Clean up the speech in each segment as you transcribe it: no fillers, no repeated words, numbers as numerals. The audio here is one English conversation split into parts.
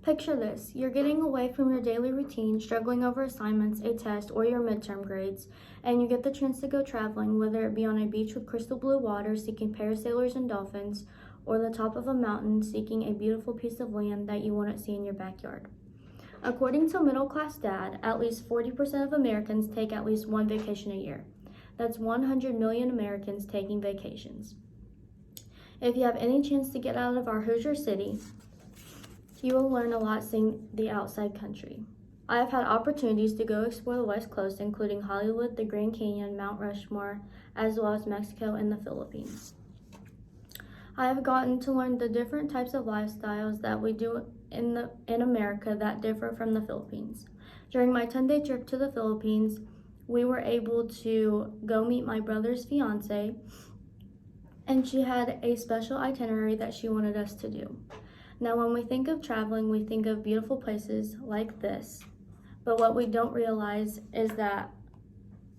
Picture this, you're getting away from your daily routine, struggling over assignments, a test, or your midterm grades, and you get the chance to go traveling, whether it be on a beach with crystal blue water seeking parasailors and dolphins, or the top of a mountain seeking a beautiful piece of land that you wouldn't see in your backyard. According to Middle Class Dad, at least 40% of Americans take at least one vacation a year. That's 100 million Americans taking vacations. If you have any chance to get out of our Hoosier city, you will learn a lot seeing the outside country. I have had opportunities to go explore the West Coast, including Hollywood, the Grand Canyon, Mount Rushmore, as well as Mexico and the Philippines. I have gotten to learn the different types of lifestyles that we do in America that differ from the Philippines. During my 10-day trip to the Philippines, we were able to go meet my brother's fiance, and she had a special itinerary that she wanted us to do. Now, when we think of traveling, we think of beautiful places like this, but what we don't realize is that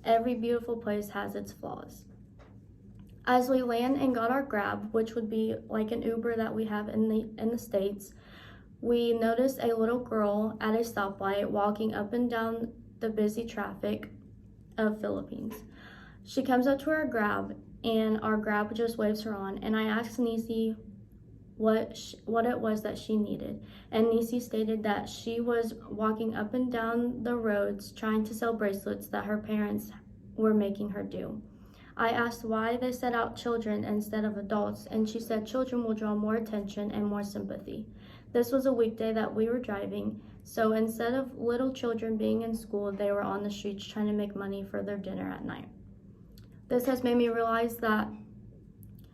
every beautiful place has its flaws. As we land and got our Grab, which would be like an Uber that we have in the States, we noticed a little girl at a stoplight walking up and down the busy traffic of Philippines. She comes up to our Grab, and our Grab just waves her on, and I asked Nisi what it was that she needed, and Nisi stated that she was walking up and down the roads trying to sell bracelets that her parents were making her do. I asked why they set out children instead of adults, and she said children will draw more attention and more sympathy. This was a weekday that we were driving, so instead of little children being in school, they were on the streets trying to make money for their dinner at night. This has made me realize that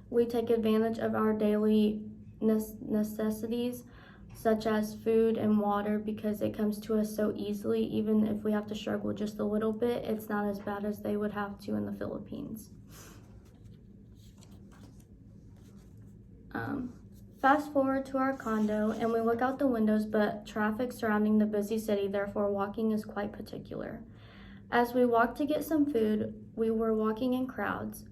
we take advantage of our daily necessities, such as food and water, because it comes to us so easily. Even if we have to struggle just a little bit, it's not as bad as they would have to in the Philippines. Fast forward to our condo, and we look out the windows, but traffic surrounding the busy city, therefore walking is quite particular. As we walked to get some food, we were walking in crowds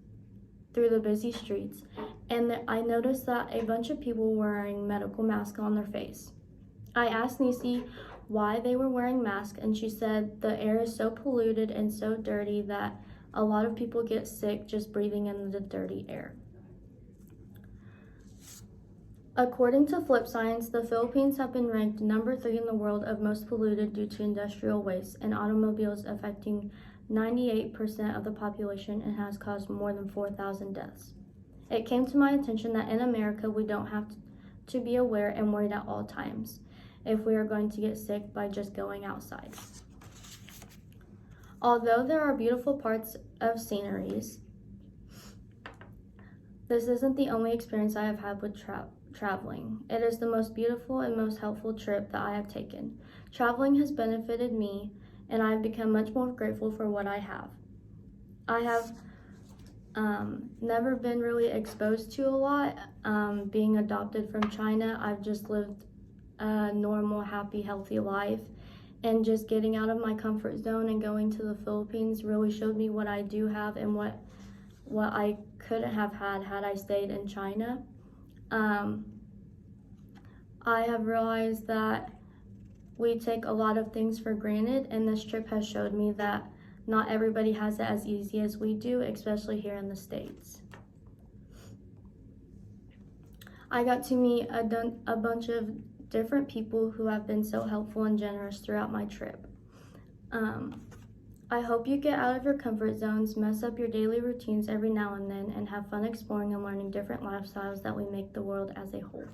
through the busy streets, and I noticed that a bunch of people were wearing medical masks on their face. I asked Nisi why they were wearing masks, and she said the air is so polluted and so dirty that a lot of people get sick just breathing in the dirty air. According to Flip Science, the Philippines have been ranked number 3 in the world of most polluted due to industrial waste and automobiles, affecting 98% of the population and has caused more than 4,000 deaths. It came to my attention that in America, we don't have to be aware and worried at all times if we are going to get sick by just going outside. Although there are beautiful parts of sceneries, this isn't the only experience I have had with traveling. It is the most beautiful and most helpful trip that I have taken. Traveling has benefited me, and I have become much more grateful for what I have. I have never been really exposed to a lot. Being adopted from China, I've just lived a normal, happy, healthy life, and just getting out of my comfort zone and going to the Philippines really showed me what I do have and what I couldn't have had I stayed in China. I have realized that we take a lot of things for granted, and this trip has showed me that not everybody has it as easy as we do, especially here in the States. I got to meet a bunch of different people who have been so helpful and generous throughout my trip. I hope you get out of your comfort zones, mess up your daily routines every now and then, and have fun exploring and learning different lifestyles that we make the world as a whole.